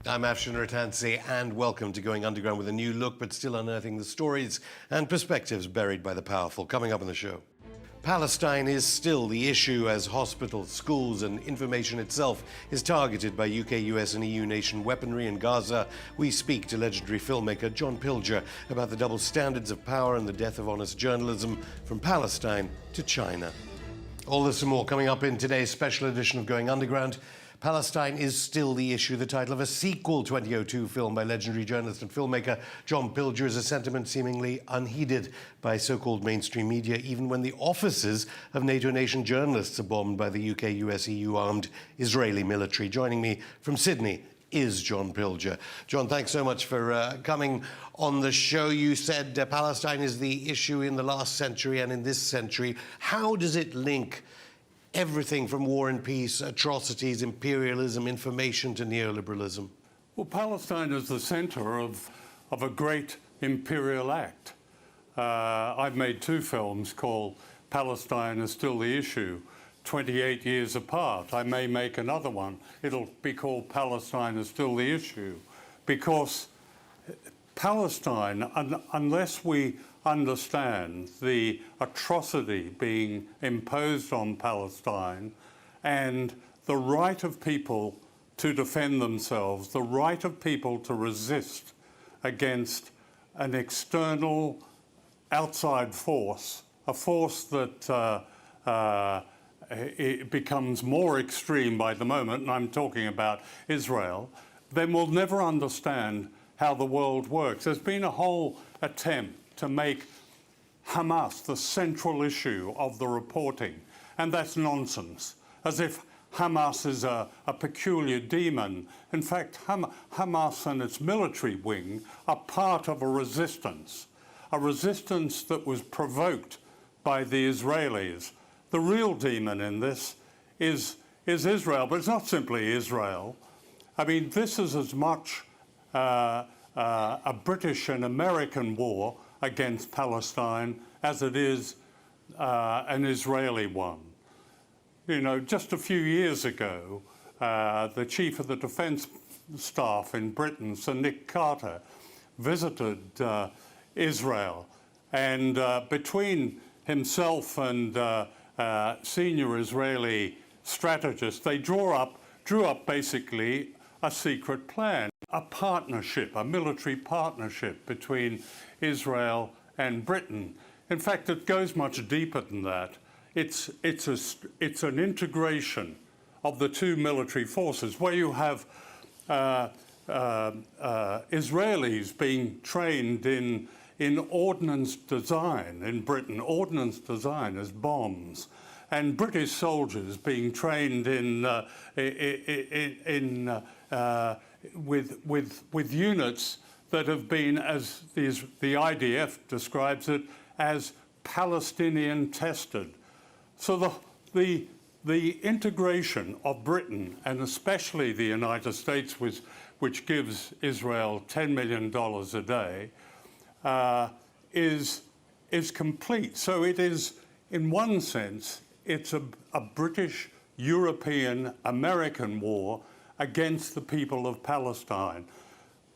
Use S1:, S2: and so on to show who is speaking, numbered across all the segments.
S1: I'm Afshin Ratansi, and welcome to Going Underground with a new look, but still unearthing the stories and perspectives buried by the powerful. Coming up on the show. Palestine is still the issue as hospitals, schools and information itself is targeted by UK, US and EU nation weaponry in Gaza. We speak to legendary filmmaker John Pilger about the double standards of power and the death of honest journalism from Palestine to China. All this and more coming up in today's special edition of Going Underground. Palestine is still the issue, the title of a sequel 2002 film by legendary journalist and filmmaker John Pilger, is a sentiment seemingly unheeded by so-called mainstream media, even when the offices of NATO nation journalists are bombed by the UK, US, EU armed Israeli military. Joining me from Sydney is John Pilger. John, thanks so much for coming on the show. You said Palestine is the issue in the last century and in this century. How does it link everything from war and peace, atrocities, imperialism, information to neoliberalism?
S2: Well, Palestine is the centre of a great imperial act. I've made two films called Palestine is Still the Issue, 28 years apart. I may make another one. It'll be called Palestine is Still the Issue, because Palestine, unless we understand the atrocity being imposed on Palestine and the right of people to defend themselves, the right of people to resist against an external outside force, a force that it becomes more extreme by the moment, and I'm talking about Israel, then we'll never understand how the world works. There's been a whole attempt to make Hamas the central issue of the reporting, and that's nonsense, as if Hamas is a peculiar demon. In fact, Hamas and its military wing are part of a resistance that was provoked by the Israelis. The real demon in this is Israel, but it's not simply Israel. I mean, this is as much a British and American war against Palestine as it is an Israeli one. You know, just a few years ago, the chief of the defence staff in Britain, Sir Nick Carter, visited Israel, and between himself and senior Israeli strategists, they drew up basically a secret plan, a partnership, a military partnership between Israel and Britain. In fact, it goes much deeper than that. It's an integration of the two military forces, where you have Israelis being trained in ordnance design in Britain, ordnance design as bombs, and British soldiers being trained with units that have been, as the IDF describes it, as Palestinian tested. So the integration of Britain, and especially the United States, which gives Israel $10 million a day, is complete. So it is, in one sense, it's a British, European, American war against the people of Palestine,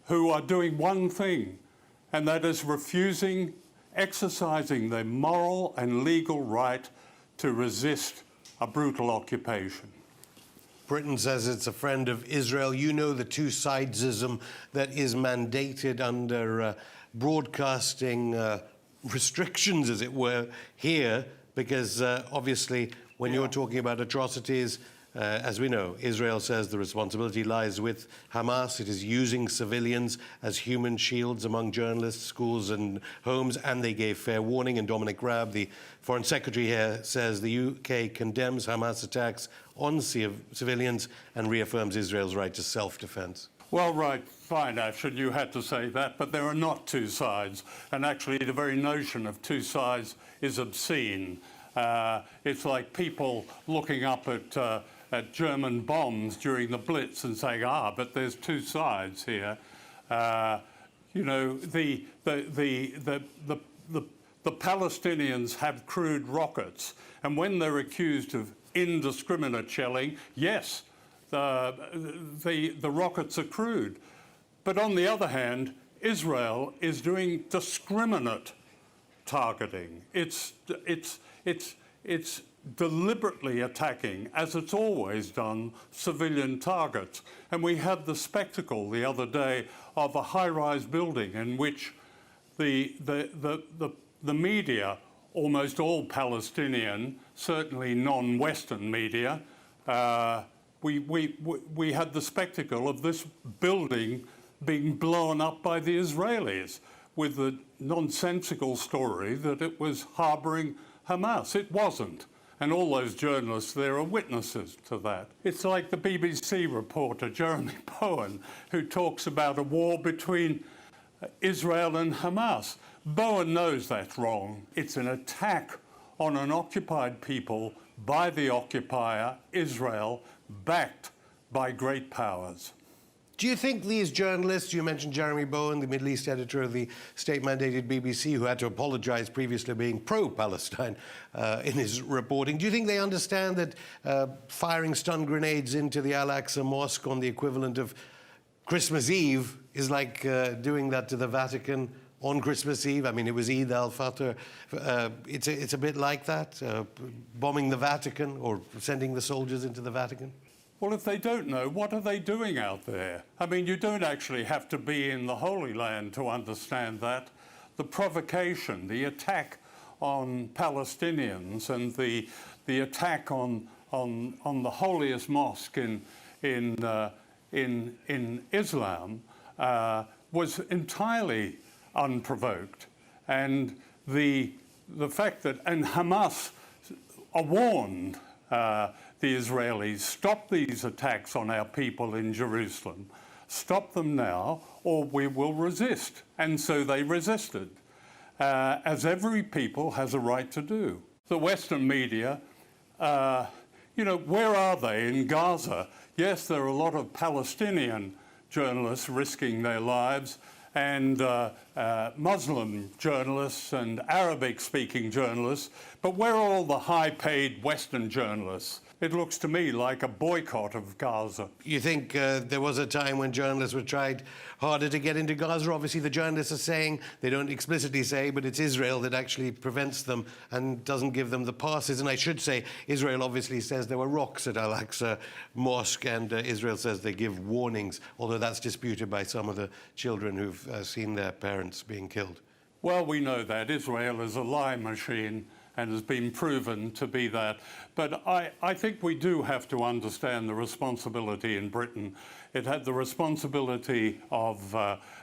S2: who are doing one thing, and that is exercising their moral and legal right to resist a brutal occupation.
S1: Britain says it's a friend of Israel. You know the two-sidesism that is mandated under broadcasting restrictions, as it were, here, because obviously when you're talking about atrocities, as we know, Israel says the responsibility lies with Hamas. It is using civilians as human shields among journalists, schools and homes, and they gave fair warning. And Dominic Raab, the Foreign Secretary here, says the UK condemns Hamas attacks on civilians and reaffirms Israel's right to self-defense.
S2: Well, right, fine, Afshin, you had to say that, but there are not two sides. And actually, the very notion of two sides is obscene. It's like people looking up at German bombs during the Blitz and saying, but there's two sides here. You know, the Palestinians have crude rockets, and when they're accused of indiscriminate shelling, yes, the rockets are crude. But on the other hand, Israel is doing discriminate targeting. It's deliberately attacking, as it's always done, civilian targets. And we had the spectacle the other day of a high-rise building in which the media, almost all Palestinian, certainly non-Western media, we had the spectacle of this building being blown up by the Israelis with the nonsensical story that it was harbouring Hamas. It wasn't. And all those journalists there are witnesses to that. It's like the BBC reporter, Jeremy Bowen, who talks about a war between Israel and Hamas. Bowen knows that's wrong. It's an attack on an occupied people by the occupier, Israel, backed by great powers.
S1: Do you think these journalists, you mentioned Jeremy Bowen, the Middle East editor of the state-mandated BBC, who had to apologise previously being pro-Palestine in his reporting, do you think they understand that firing stun grenades into the Al-Aqsa Mosque on the equivalent of Christmas Eve is like doing that to the Vatican on Christmas Eve? I mean, it was Eid al-Fitr. It's a bit like that, bombing the Vatican or sending the soldiers into the Vatican?
S2: Well, if they don't know, what are they doing out there? I mean, you don't actually have to be in the Holy Land to understand that. The provocation, the attack on Palestinians and the attack on the holiest mosque in Islam was entirely unprovoked. And the fact that, and Hamas are warned the Israelis, stop these attacks on our people in Jerusalem. Stop them now, or we will resist. And so they resisted, as every people has a right to do. The Western media, where are they in Gaza? Yes, there are a lot of Palestinian journalists risking their lives, and Muslim journalists and Arabic-speaking journalists, but where are all the high-paid Western journalists? It looks to me like a boycott of Gaza.
S1: You think there was a time when journalists were tried harder to get into Gaza? Obviously, the journalists are saying, they don't explicitly say, but it's Israel that actually prevents them and doesn't give them the passes. And I should say, Israel obviously says there were rocks at Al-Aqsa Mosque, and Israel says they give warnings, although that's disputed by some of the children who've seen their parents being killed.
S2: Well, we know that. Israel is a lie machine and has been proven to be that. But I think we do have to understand the responsibility in Britain. It had the responsibility of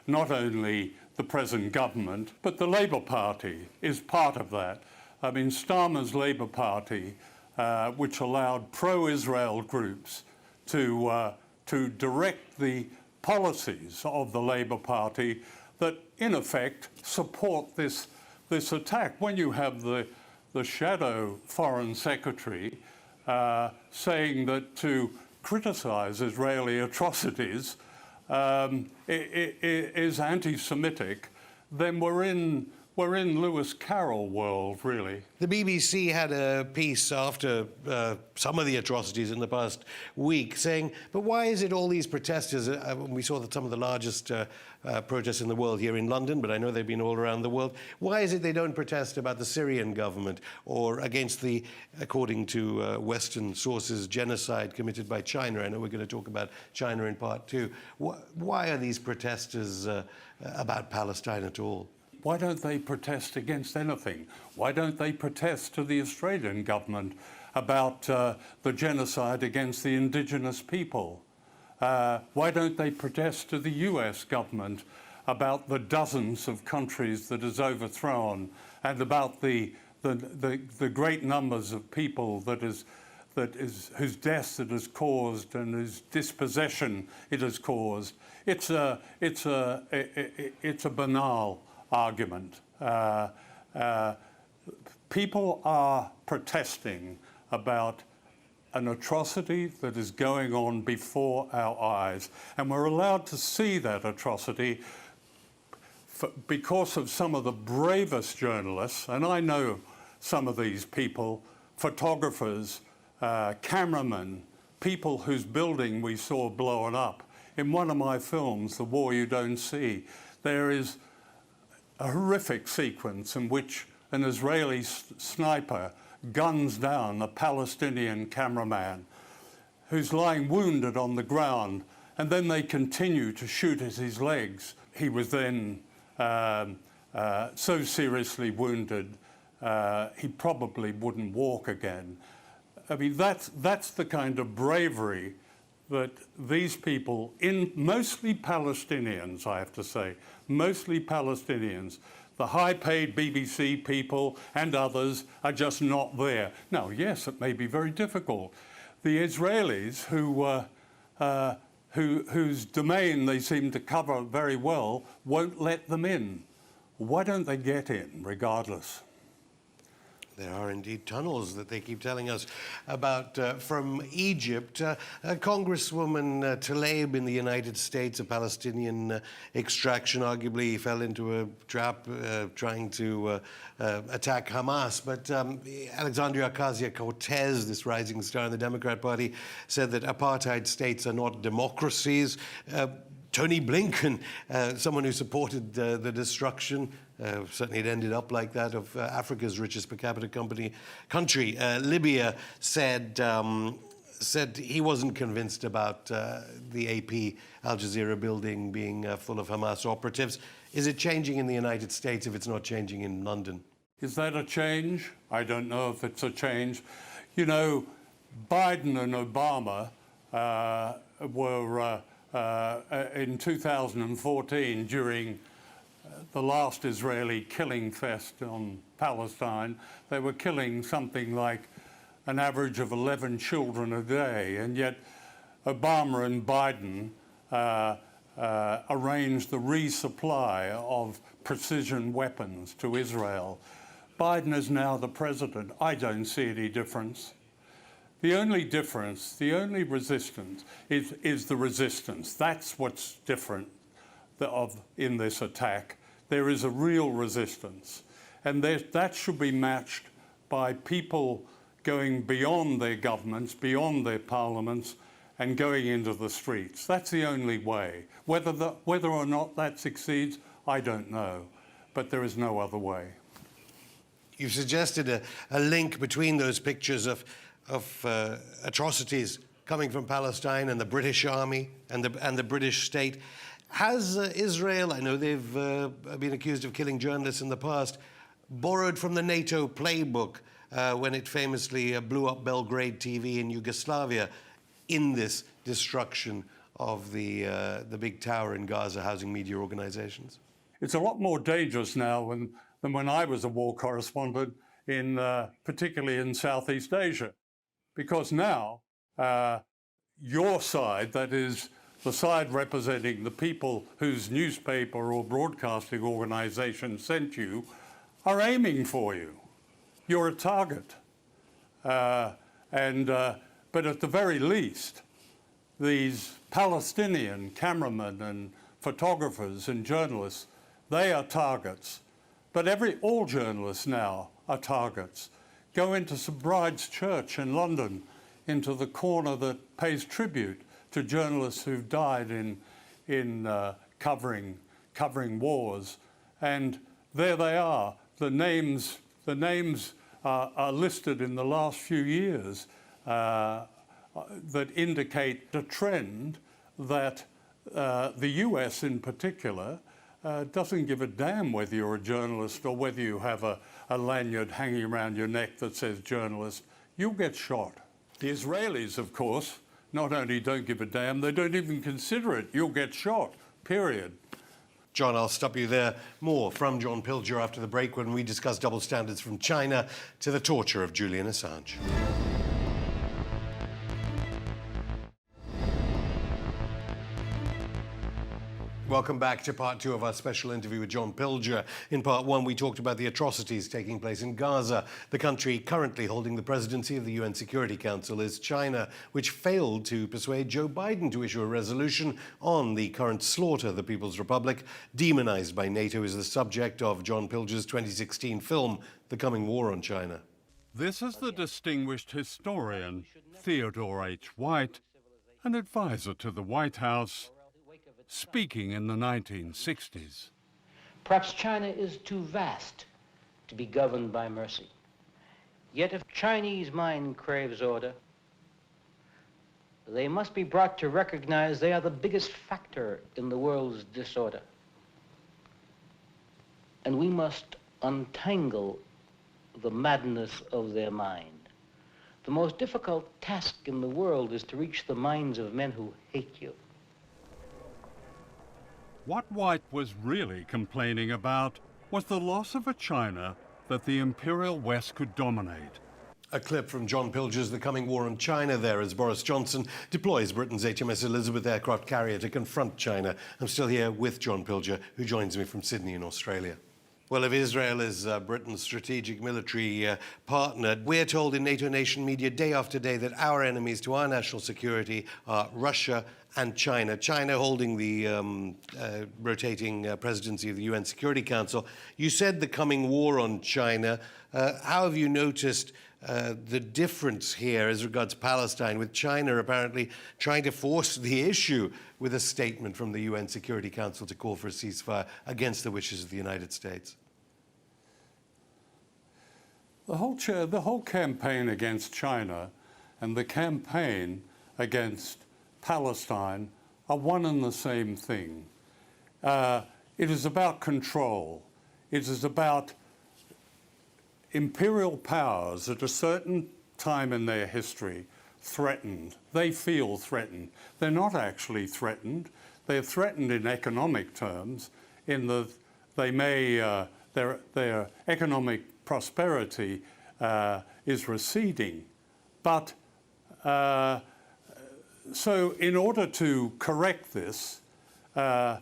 S2: not only the present government, but the Labour Party is part of that. I mean, Starmer's Labour Party, which allowed pro-Israel groups to direct the policies of the Labour Party that, in effect, support this attack. When you have the shadow foreign secretary saying that to criticise Israeli atrocities is anti-Semitic, then we're in Lewis Carroll world, really.
S1: The BBC had a piece after some of the atrocities in the past week saying, but why is it all these protesters, we saw that some of the largest protests in the world here in London, but I know they've been all around the world, why is it they don't protest about the Syrian government or against the, according to Western sources, genocide committed by China? I know we're going to talk about China in part two. Why are these protesters about Palestine at all?
S2: Why don't they protest against anything? Why don't they protest to the Australian government about the genocide against the Indigenous people? Why don't they protest to the US government about the dozens of countries that is overthrown and about the great numbers of people whose death it has caused and whose dispossession it has caused? It's a banal argument. People are protesting about an atrocity that is going on before our eyes, and we're allowed to see that atrocity because of some of the bravest journalists, and I know some of these people, photographers, cameramen, people whose building we saw blown up. In one of my films, The War You Don't See, there is a horrific sequence in which an Israeli sniper guns down a Palestinian cameraman who's lying wounded on the ground, and then they continue to shoot at his legs. He was then so seriously wounded he probably wouldn't walk again. I mean, that's the kind of bravery that these people, mostly Palestinians, I have to say, mostly Palestinians, the high-paid BBC people and others are just not there. Now, yes, it may be very difficult. The Israelis, whose domain they seem to cover very well, won't let them in. Why don't they get in, regardless?
S1: There are indeed tunnels that they keep telling us about from Egypt. Congresswoman Tlaib in the United States, a Palestinian extraction, arguably fell into a trap trying to attack Hamas. But Alexandria Ocasio-Cortez, this rising star in the Democrat Party, said that apartheid states are not democracies. Tony Blinken, someone who supported the destruction, certainly it ended up like that, of Africa's richest per capita country, Libya, said he wasn't convinced about the AP Al Jazeera building being full of Hamas operatives. Is it changing in the United States if it's not changing in London?
S2: Is that a change? I don't know if it's a change. You know, Biden and Obama were in 2014, during the last Israeli killing fest on Palestine, they were killing something like an average of 11 children a day, and yet Obama and Biden arranged the resupply of precision weapons to Israel. Biden is now the president. I don't see any difference. The only difference, the only resistance is the resistance. That's what's different in this attack. There is a real resistance. And that should be matched by people going beyond their governments, beyond their parliaments, and going into the streets. That's the only way. Whether or not that succeeds, I don't know. But there is no other way.
S1: You've suggested a link between those pictures of atrocities coming from Palestine and the British Army and the British state. Has Israel, I know they've been accused of killing journalists in the past, borrowed from the NATO playbook when it famously blew up Belgrade TV in Yugoslavia in this destruction of the big tower in Gaza housing media organizations?
S2: It's a lot more dangerous now than when I was a war correspondent, particularly in Southeast Asia. Because now, your side, that is the side representing the people whose newspaper or broadcasting organization sent you, are aiming for you. You're a target. But at the very least, these Palestinian cameramen and photographers and journalists, they are targets. But all journalists now are targets. Go into St Bride's Church in London, into the corner that pays tribute to journalists who've died in covering wars, and there they are. The names are listed in the last few years that indicate the trend that the US in particular doesn't give a damn whether you're a journalist or whether you have a lanyard hanging around your neck that says journalist. You'll get shot. The Israelis, of course, not only don't give a damn, they don't even consider it. You'll get shot, period.
S1: John, I'll stop you there. More from John Pilger after the break when we discuss double standards from China to the torture of Julian Assange. Welcome back to part two of our special interview with John Pilger. In part one, we talked about the atrocities taking place in Gaza. The country currently holding the presidency of the UN Security Council is China, which failed to persuade Joe Biden to issue a resolution on the current slaughter of the People's Republic. Demonized by NATO is the subject of John Pilger's 2016 film, The Coming War on China.
S2: This is the distinguished historian Theodore H. White, an advisor to the White House, speaking in the 1960s.
S3: Perhaps China is too vast to be governed by mercy. Yet if Chinese mind craves order, they must be brought to recognize they are the biggest factor in the world's disorder. And we must untangle the madness of their mind. The most difficult task in the world is to reach the minds of men who hate you.
S2: What White was really complaining about was the loss of a China that the Imperial West could dominate.
S1: A clip from John Pilger's The Coming War on China there as Boris Johnson deploys Britain's HMS Elizabeth aircraft carrier to confront China. I'm still here with John Pilger, who joins me from Sydney in Australia. Well, if Israel is Britain's strategic military partner, we're told in NATO nation media day after day that our enemies to our national security are Russia and China. China holding the rotating presidency of the UN Security Council. You said the coming war on China. How have you noticed the difference here as regards Palestine, with China apparently trying to force the issue with a statement from the UN Security Council to call for a ceasefire against the wishes of the United States?
S2: The whole campaign against China and the campaign against Palestine are one and the same thing. It is about control. It is about imperial powers at a certain time in their history threatened. They feel threatened. They're not actually threatened. They're threatened in economic terms, in that they may, their economic prosperity is receding. But so in order to correct this, they're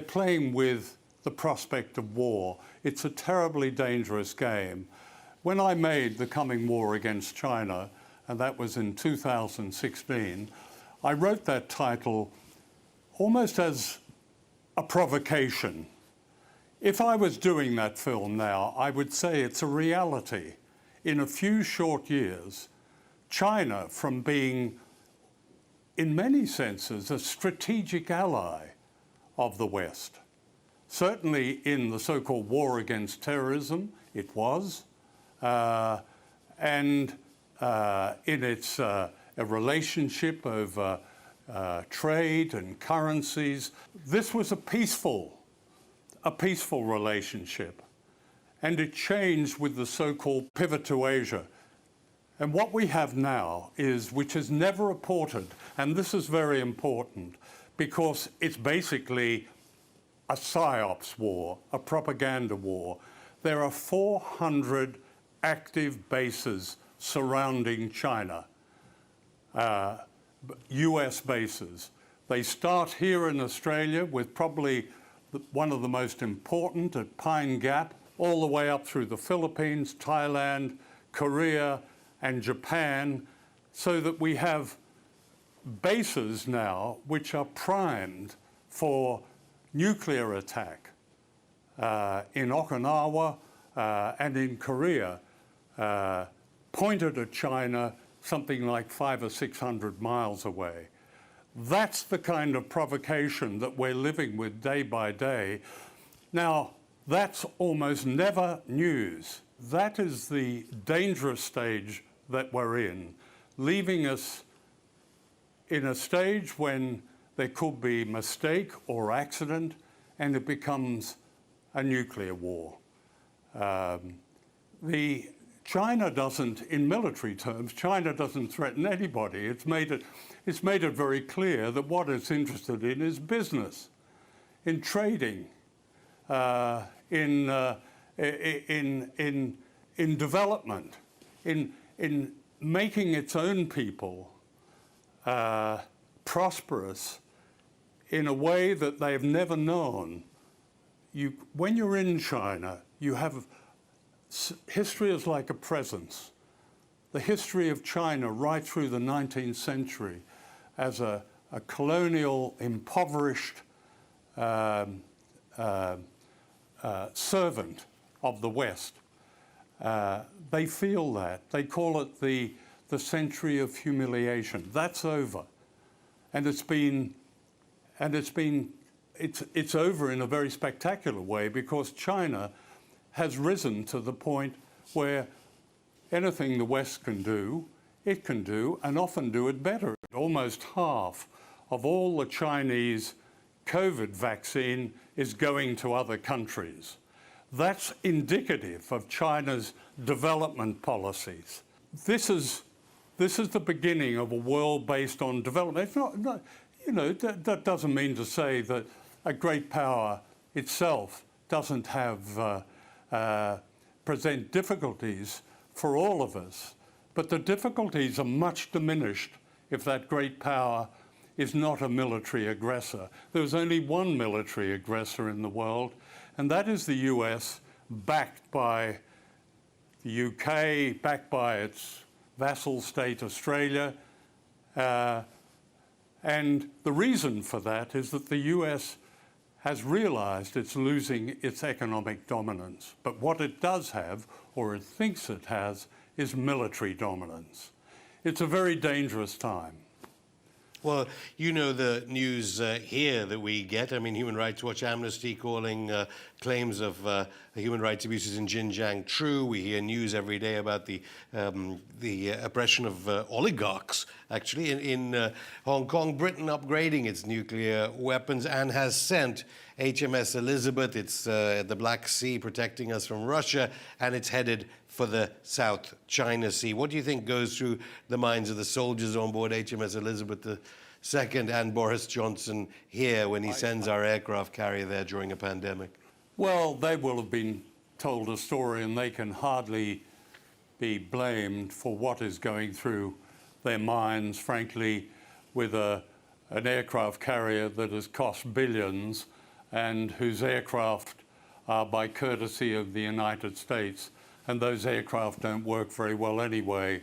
S2: playing with the prospect of war. It's a terribly dangerous game. When I made The Coming War Against China, and that was in 2016, I wrote that title almost as a provocation. If I was doing that film now, I would say it's a reality. In a few short years, China, from being, in many senses, a strategic ally of the West, certainly in the so-called war against terrorism, it was, and in its a relationship of trade and currencies. This was a peaceful relationship, and it changed with the so-called pivot to Asia. And what we have now is, which is never reported, and this is very important because it's basically a psyops war, a propaganda war. There are 400 active bases surrounding China, US bases. They start here in Australia with probably one of the most important at Pine Gap, all the way up through the Philippines, Thailand, Korea, and Japan, so that we have bases now which are primed for nuclear attack in Okinawa and in Korea, pointed at China something like 500 or 600 miles away. That's the kind of provocation that we're living with day by day. Now, that's almost never news. That is the dangerous stage that we're in, leaving us in a stage when there could be mistake or accident, and it becomes a nuclear war. China doesn't, in military terms, China doesn't threaten anybody. It's made it very clear that what it's interested in is business, in trading, in development, in making its own people prosperous in a way that they've never known. When you're in China, you have history is like a presence. The history of China right through the 19th century as a colonial, impoverished servant of the West. they feel that. They call it the century of humiliation. That's over, and it's over in a very spectacular way, because China has risen to the point where anything the West can do, it can do, and often do it better. Almost half of all the Chinese COVID vaccine is going to other countries. That's indicative of China's development policies. This is the beginning of a world based on development. It's not you know, that doesn't mean to say that a great power itself doesn't have present difficulties for all of us, but the difficulties are much diminished if that great power is not a military aggressor. There's only one military aggressor in the world, and that is the US, backed by the UK, backed by its vassal state Australia. And the reason for that is that the US has realized it's losing its economic dominance. But what it does have, or it thinks it has, is military dominance. It's a very dangerous time.
S1: Well, you know the news here that we get. I mean, Human Rights Watch, Amnesty calling claims of human rights abuses in Xinjiang true. We hear news every day about the oppression of oligarchs, actually, in Hong Kong. Britain upgrading its nuclear weapons and has sent HMS Elizabeth. It's the Black Sea, protecting us from Russia, and it's headed for the South China Sea. What do you think goes through the minds of the soldiers on board HMS Elizabeth II and Boris Johnson here when he sends our aircraft carrier there during a pandemic?
S2: Well, they will have been told a story, and they can hardly be blamed for what is going through their minds, frankly, with an aircraft carrier that has cost billions and whose aircraft are by courtesy of the United States. And those aircraft don't work very well anyway.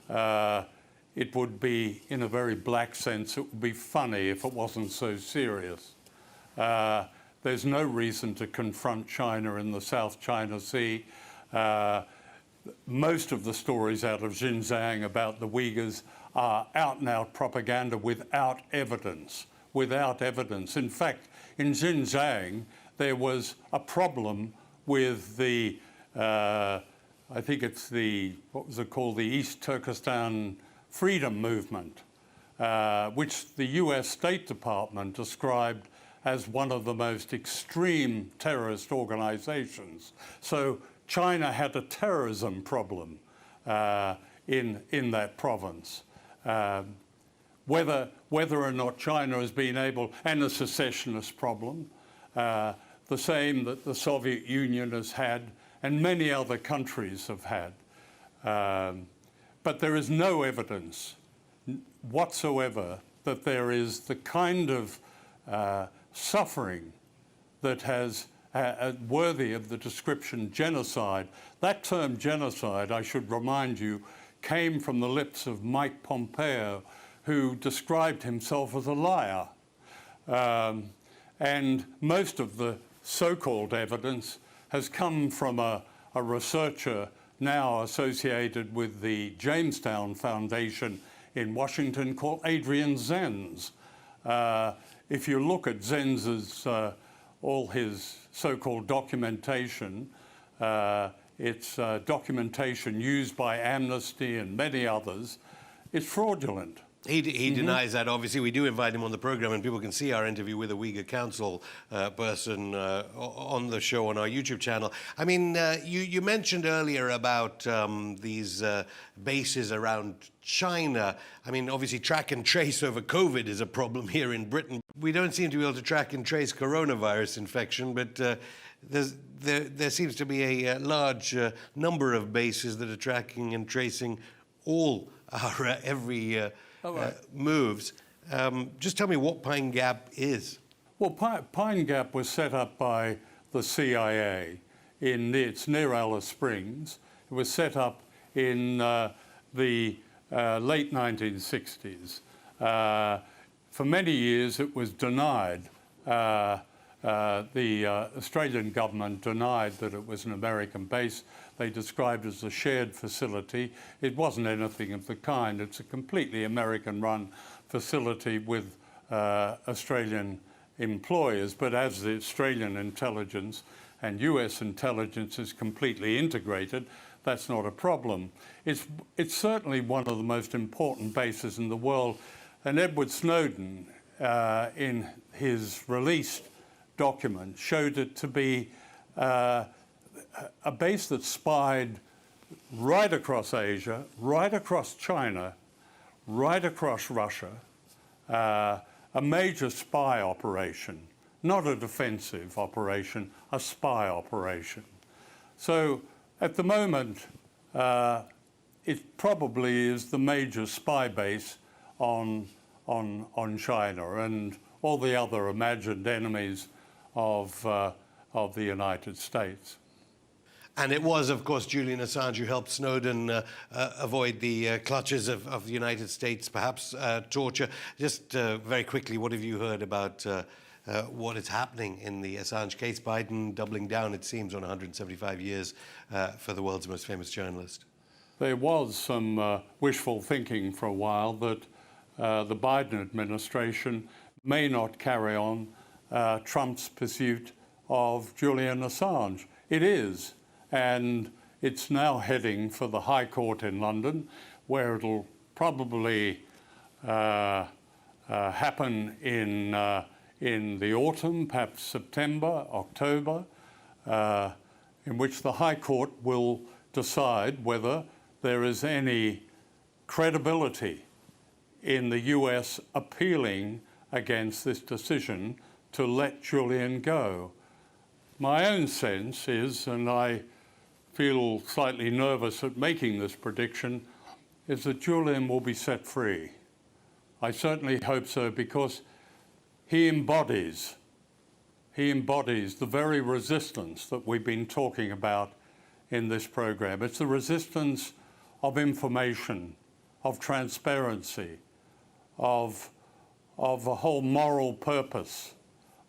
S2: It would be, in a very black sense, it would be funny if it wasn't so serious. There's no reason to confront China in the South China Sea. Most of the stories out of Xinjiang about the Uyghurs are out-and-out propaganda without evidence. Without evidence. In fact, in Xinjiang, there was a problem with the I think it's what was it called, the East Turkestan Freedom Movement, which the US State Department described as one of the most extreme terrorist organizations. So China had a terrorism problem in that province. Whether or not China has been able, and a secessionist problem, the same that the Soviet Union has had, and many other countries have had. But there is no evidence whatsoever that there is the kind of suffering that has worthy of the description genocide. That term genocide, I should remind you, came from the lips of Mike Pompeo, who described himself as a liar. And most of the so-called evidence has come from a researcher now associated with the Jamestown Foundation in Washington called Adrian Zenz. If you look at Zenz's, all his so-called documentation, it's documentation used by Amnesty and many others, it's fraudulent.
S1: He denies that, obviously. We do invite him on the program, and people can see our interview with a Uyghur Council person on the show on our YouTube channel. I mean, you mentioned earlier about these bases around China. I mean, obviously, track and trace over COVID is a problem here in Britain. We don't seem to be able to track and trace coronavirus infection, but there seems to be a large number of bases that are tracking and tracing all our every moves. Just tell me what Pine Gap is.
S2: Well, Pine Gap was set up by the CIA. It's near Alice Springs. It was set up in the late 1960s. For many years, it was denied. The Australian government denied that it was an American base. They described it as a shared facility. It wasn't anything of the kind. It's a completely American-run facility with Australian employers, but as the Australian intelligence and US intelligence is completely integrated, that's not a problem. It's certainly one of the most important bases in the world, and Edward Snowden, in his released document, showed it to be a base that spied right across Asia, right across China, right across Russia, a major spy operation, not a defensive operation, a spy operation. So at the moment, it probably is the major spy base on China and all the other imagined enemies of the United States.
S1: And it was, of course, Julian Assange who helped Snowden avoid the clutches of the United States, perhaps torture. Just very quickly, what have you heard about what is happening in the Assange case? Biden doubling down, it seems, on 175 years for the world's most famous journalist.
S2: There was some wishful thinking for a while that the Biden administration may not carry on Trump's pursuit of Julian Assange. It is. And it's now heading for the High Court in London, where it'll probably happen in the autumn, perhaps September, October, in which the High Court will decide whether there is any credibility in the US appealing against this decision to let Julian go. My own sense is, and I feel slightly nervous at making this prediction, is that Julian will be set free. I certainly hope so, because he embodies the very resistance that we've been talking about in this program. It's the resistance of information, of transparency, of a whole moral purpose,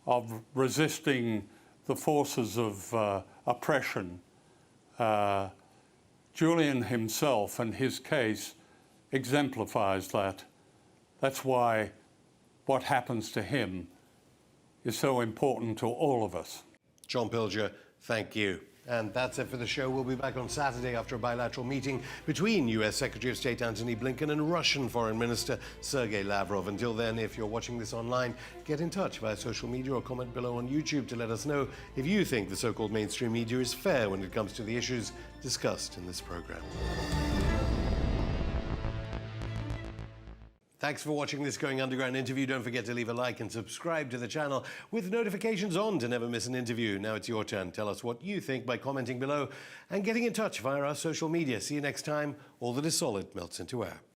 S2: of resisting the forces of oppression. Julian himself and his case exemplifies that. That's why what happens to him is so important to all of us.
S1: John Pilger, thank you. And that's it for the show. We'll be back on Saturday after a bilateral meeting between US Secretary of State Antony Blinken and Russian Foreign Minister Sergei Lavrov. Until then, if you're watching this online, get in touch via social media or comment below on YouTube to let us know if you think the so-called mainstream media is fair when it comes to the issues discussed in this program. Thanks for watching this Going Underground interview. Don't forget to leave a like and subscribe to the channel with notifications on to never miss an interview. Now it's your turn. Tell us what you think by commenting below and getting in touch via our social media. See you next time. All that is solid melts into air.